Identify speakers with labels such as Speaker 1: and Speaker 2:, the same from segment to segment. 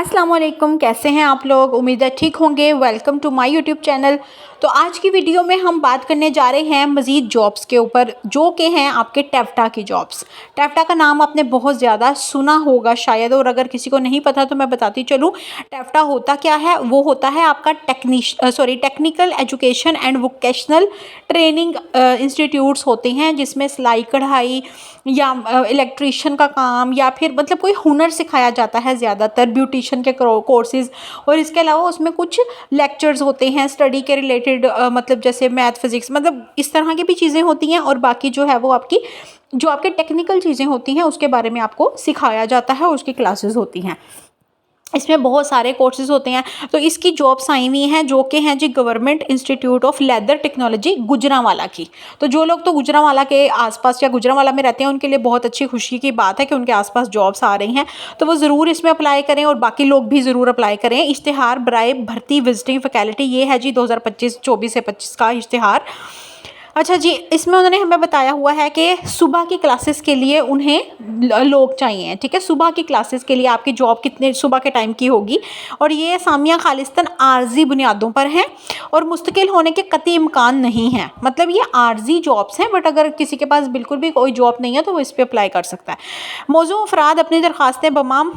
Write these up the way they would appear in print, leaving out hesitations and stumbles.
Speaker 1: अस्सलाम वालेकुम, कैसे हैं आप लोग। उम्मीद है ठीक होंगे। Welcome to my YouTube channel. तो आज की वीडियो में हम बात करने जा रहे हैं मज़ीद जॉब्स के ऊपर, जो कि हैं आपके टेफ्टा की जॉब्स। टेफ्टा का नाम आपने बहुत ज़्यादा सुना होगा शायद, और अगर किसी को नहीं पता तो मैं बताती चलूँ। टेफ्टा होता क्या है, वो होता है आपका technical education and vocational training institutes होते हैं, जिसमें सिलाई कढ़ाई या इलेक्ट्रीशियन का काम या फिर मतलब कोई हुनर सिखाया जाता है, ज़्यादातर ब्यूटिशियन के कोर्सेज़। और इसके अलावा उसमें कुछ लेक्चर्स होते हैं स्टडी के रिलेटेड, मतलब जैसे मैथ फिज़िक्स, मतलब इस तरह की भी चीज़ें होती हैं। और बाकी जो है वो आपकी जो आपके टेक्निकल चीज़ें होती हैं उसके बारे में आपको सिखाया जाता है और उसकी क्लासेस होती हैं। इसमें बहुत सारे कोर्सेज होते हैं। तो इसकी जॉब्स आई हुई हैं जो कि हैं जी government institute of leather technology Gujranwala की। तो जो लोग तो गुजरांवाला के आसपास या गुजरांवाला में रहते हैं उनके लिए बहुत अच्छी खुशी की बात है कि उनके आसपास जॉब्स आ रही हैं। तो वो ज़रूर इसमें अप्लाई करें और बाकी लोग भी ज़रूर अप्लाई करें। इश्तिहार बराए भर्ती विजिटिंग फैकल्टी, ये है जी 2024 से 25 का इश्तिहार। अच्छा जी, इसमें उन्होंने हमें बताया हुआ है कि सुबह की क्लासेस के लिए उन्हें लोग चाहिए। ठीक है, सुबह की क्लासेस के लिए आपकी जॉब कितने सुबह के टाइम की होगी, और ये सामिया खालिस्तन आर्जी बुनियादों पर हैं और मुस्तकिल होने के कतई इम्कान नहीं है। मतलब ये आर्जी जॉब्स हैं, बट अगर किसी के पास बिल्कुल भी कोई जॉब नहीं है तो वो इस पर अप्लाई कर सकता है। मौजूद अफराद अपनी दरख्वास्तें बमाम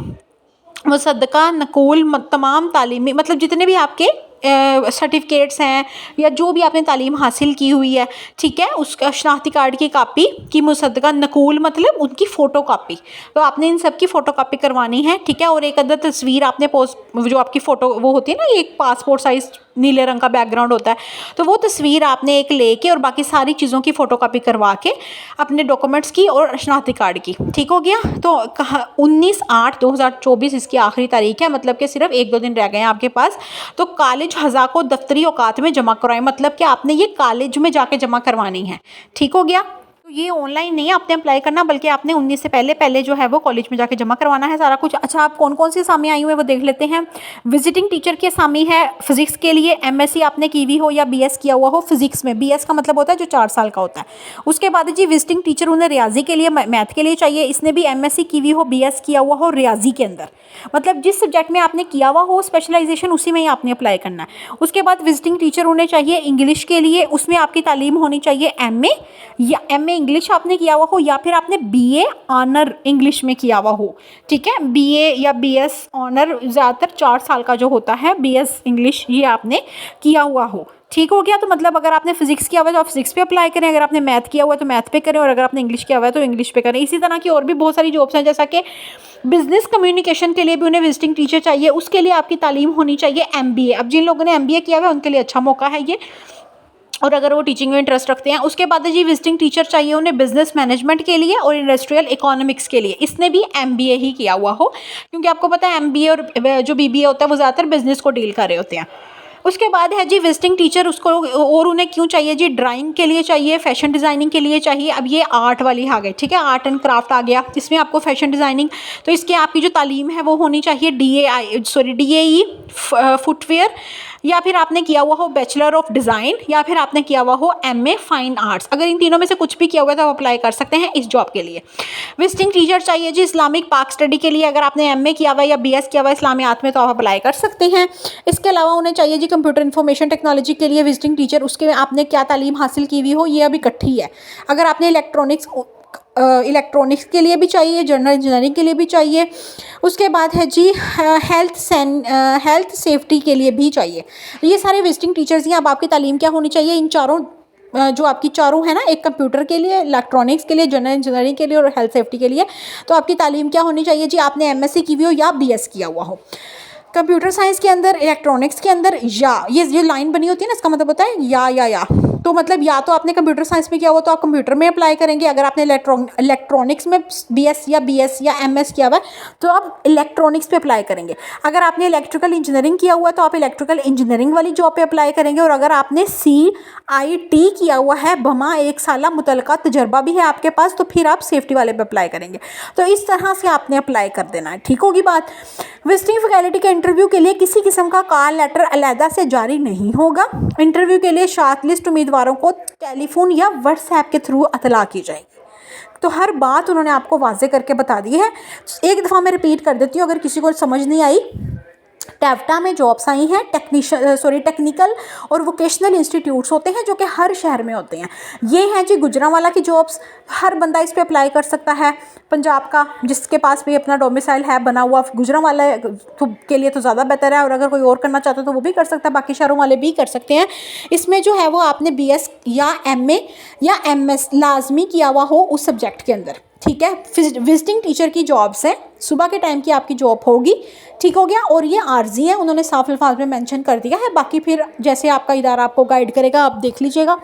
Speaker 1: मुसद्दका नकूल तमाम तालीमी, मतलब जितने भी आपके सर्टिफिकेट्स हैं या जो भी आपने तालीम हासिल की हुई है, ठीक है, उसका शनाख्ती कार्ड की कापी की मुसद्दका नकूल, मतलब उनकी फ़ोटो कापी। तो आपने इन सब की फ़ोटो कापी करवानी है, ठीक है। और एक अदर तस्वीर आपने जो आपकी फ़ोटो वो होती है ना, एक पासपोर्ट साइज़ नीले रंग का बैकग्राउंड होता है, तो वो तस्वीर आपने एक लेके और बाकी सारी चीज़ों की फ़ोटो कापी करवा के अपने डॉक्यूमेंट्स की और शनाख्ती कार्ड की, ठीक हो गया। तो 19/8/2024 इसकी आखिरी तारीख है, मतलब कि सिर्फ 1-2 दिन रह गए हैं आपके पास। तो कॉलेज हज़ा को दफ्तरी औकात में जमा करवाएं, मतलब कि आपने ये कॉलेज में जाके जमा करवानी है, ठीक हो गया। तो ये ऑनलाइन नहीं आपने अप्लाई करना, बल्कि आपने 19 से पहले जो है वो कॉलेज में जाके जमा करवाना है सारा कुछ। अच्छा, आप कौन कौन सी असामी आई हुई है वो देख लेते हैं। विजिटिंग टीचर की असामी है फिजिक्स के लिए, एमएससी आपने की हुई हो या बीएस किया हुआ हो फिजिक्स में। बीएस का मतलब होता है जो 4 साल का होता है। उसके बाद जी विजिटिंग टीचर उन्हें रियाजी के लिए, मैथ के लिए चाहिए। इसने भी एमएससी की हुई हो, बीएस किया हुआ हो रियाजी के अंदर, मतलब जिस सब्जेक्ट में आपने किया हुआ हो स्पेशलाइजेशन उसी में ही आपने अप्लाई करना है। उसके बाद विजिटिंग टीचर होने चाहिए इंग्लिश के लिए, उसमें आपकी तालीम होनी चाहिए एमए या एमए इंग्लिश आपने किया हुआ हो या फिर आपने बीए ऑनर इंग्लिश में किया हुआ हो, ठीक है। बीए या बीएस ऑनर, ज़्यादातर 4 साल का जो होता है बीएस इंग्लिश, ये आपने किया हुआ हो, ठीक हो गया। तो मतलब अगर आपने फिजिक्स किया हुआ है तो आप फिजिक्स पे अप्लाई करें, अगर आपने मैथ किया हुआ है तो मैथ पे करें, और अगर आपने इंग्लिश किया हुआ है तो इंग्लिश पे करें। इसी तरह की और भी बहुत सारी जॉब्स हैं, जैसा कि बिजनेस कम्युनिकेशन के लिए भी उन्हें विजिटिंग टीचर चाहिए। उसके लिए आपकी तालीम होनी चाहिए एमबीए। अब जिन लोगों ने एमबीए किया हुआ है उनके लिए अच्छा मौका है ये, और अगर वो टीचिंग में इंटरेस्ट रखते हैं। उसके बाद जी विजिटिंग टीचर चाहिए उन्हें बिजनेस मैनेजमेंट के लिए और इंडस्ट्रियल इकोनॉमिक्स के लिए। इसने भी एमबीए ही किया हुआ हो, क्योंकि आपको पता है एमबीए और जो बीबीए होता है वो ज़्यादातर बिजनेस को डील कर रहे होते हैं। उसके बाद है जी विजिटिंग टीचर, उसको और उन्हें क्यों चाहिए जी, ड्राइंग के लिए चाहिए, फैशन डिज़ाइनिंग के लिए चाहिए। अब ये आर्ट वाली आ गई, ठीक है, आर्ट एंड क्राफ्ट आ गया, इसमें आपको फैशन डिज़ाइनिंग। तो इसके आपकी जो तालीम है वो होनी चाहिए DAE फुटवेयर, या फिर आपने किया हुआ हो बैचलर ऑफ डिज़ाइन, या फिर आपने किया हुआ हो MA फाइन आर्ट्स। अगर इन तीनों में से कुछ भी किया हुआ है तो आप अप्लाई कर सकते हैं इस जॉब के लिए। विजिटिंग टीचर चाहिए जी इस्लामिक पाक स्टडी के लिए, अगर आपने MA किया हुआ है या BS किया हुआ है इस्लामियात में तो आप अप्लाई कर सकते हैं। इसके अलावा उन्हें चाहिए जी कंप्यूटर इंफॉर्मेशन टेक्नोलॉजी के लिए विजिटिंग टीचर, उसके आपने क्या तालीम हासिल की हुई हो ये अभी इकट्ठी है। अगर आपने इलेक्ट्रॉनिक्स के लिए भी चाहिए, जनरल इंजीनियरिंग के लिए भी चाहिए। उसके बाद है जी हेल्थ सेफ्टी के लिए भी चाहिए। ये सारे विजिटिंग टीचर्स हैं। अब आपकी तालीम क्या होनी चाहिए इन चारों, जो आपकी चारों है ना, एक कंप्यूटर के लिए, इलेक्ट्रॉनिक्स के लिए, जनरल इंजीनियरिंग के लिए और हेल्थ सेफ्टी के लिए। तो आपकी तालीम क्या होनी चाहिए जी, आपने एमएससी की हुई हो या बीएस किया हुआ हो कंप्यूटर साइंस के अंदर, इलेक्ट्रॉनिक्स के अंदर, या ये लाइन बनी होती है ना, इसका मतलब होता है या। तो मतलब या तो आपने कंप्यूटर साइंस में किया हुआ तो आप कंप्यूटर में अप्लाई करेंगे। अगर आपने इलेक्ट्रॉनिक्स में BS या MS किया हुआ है तो आप इलेक्ट्रॉनिक्स पे अप्लाई करेंगे। अगर आपने इलेक्ट्रिकल इंजीनियरिंग किया हुआ है तो आप इलेक्ट्रिकल इंजीनियरिंग वाली जॉब पे अप्लाई करेंगे। और अगर आपने CIT किया हुआ है, बमा 1 साल मुतलका तजर्बा भी है आपके पास, तो फिर आप सेफ्टी वाले पे अप्लाई करेंगे। तो इस तरह से आपने अप्लाई कर देना है, ठीक होगी बात। विजिटिंग फैकल्टी के इंटरव्यू के लिए किसी किस्म का कॉल लेटर अलहदा से जारी नहीं होगा। इंटरव्यू के लिए शॉर्ट लिस्ट उम्मीदवारों को टेलीफोन या व्हाट्सएप के थ्रू इतला की जाएगी। तो हर बात उन्होंने आपको वाजे करके बता दी है। एक दफ़ा मैं रिपीट कर देती हूँ अगर किसी को समझ नहीं आई। टैफ्टा में जॉब्स आई हैं टेक्निकल और वोकेशनल इंस्टीट्यूट्स होते हैं जो कि हर शहर में होते हैं। ये हैं जी गुजरांवाला की जॉब्स, हर बंदा इस पे अप्लाई कर सकता है पंजाब का, जिसके पास भी अपना डोमिसाइल है बना हुआ। गुजरांवाला के लिए तो ज़्यादा बेहतर है, और अगर कोई और करना चाहता है तो वो भी कर सकता है, बाकी शहरों वाले भी कर सकते हैं। इसमें जो है वो आपने BS या MA या MS लाजमी किया हुआ हो उस सब्जेक्ट के अंदर, ठीक है। विजिटिंग टीचर की जॉब्स है, सुबह के टाइम की आपकी जॉब होगी, ठीक हो गया। और ये आर्जी है, उन्होंने साफ अल्फाज में मेंशन कर दिया है, बाकी फिर जैसे आपका इदारा आपको गाइड करेगा आप देख लीजिएगा।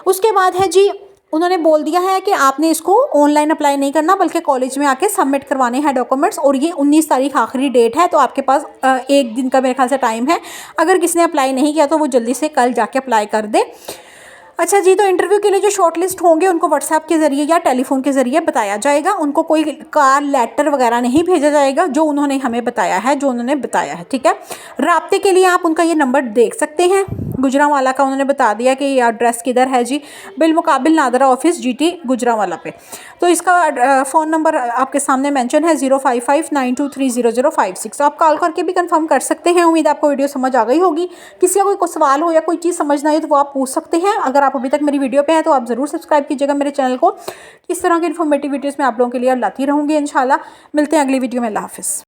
Speaker 1: उसके बाद है जी, उन्होंने बोल दिया है कि आपने इसको ऑनलाइन अप्लाई नहीं करना बल्कि कॉलेज में आके सबमिट करवाने हैं डॉक्यूमेंट्स, और ये 19 तारीख आखिरी डेट है, तो आपके पास एक दिन का मेरे ख्याल से टाइम है। अगर किसी ने अप्लाई नहीं किया तो वो जल्दी से कल जाके अप्लाई कर दे। अच्छा जी, तो इंटरव्यू के लिए जो शॉर्ट लिस्ट होंगे उनको व्हाट्सएप के ज़रिए या टेलीफोन के ज़रिए बताया जाएगा, उनको कोई कॉल लेटर वगैरह नहीं भेजा जाएगा, जो उन्होंने हमें बताया है, जो उन्होंने बताया है, ठीक है। राब्ते के लिए आप उनका ये नंबर देख सकते हैं, गुजरांवाला का उन्होंने बता दिया कि ये एड्रेस किधर है जी, बिलमुकाबिल नादरा ऑफिस GT गुजरांवाला पे। तो इसका फ़ोन नंबर आपके सामने मेंशन है 0559230056। आप कॉल करके भी कंफर्म कर सकते हैं। उम्मीद आपको वीडियो समझ आ गई होगी। किसी का कोई सवाल हो या कोई चीज़ समझना हो तो वो आप पूछ सकते हैं। अगर आप अभी तक मेरी वीडियो पे हैं तो आप ज़रूर सब्सक्राइब कीजिएगा मेरे चैनल को। इस तरह की इन्फॉर्मेटिव वीडियोज़ मैं आप लोगों के लिए लाती रहूँगी इंशाल्लाह। मिलते हैं अगली वीडियो में। अल्लाह हाफ़िज़।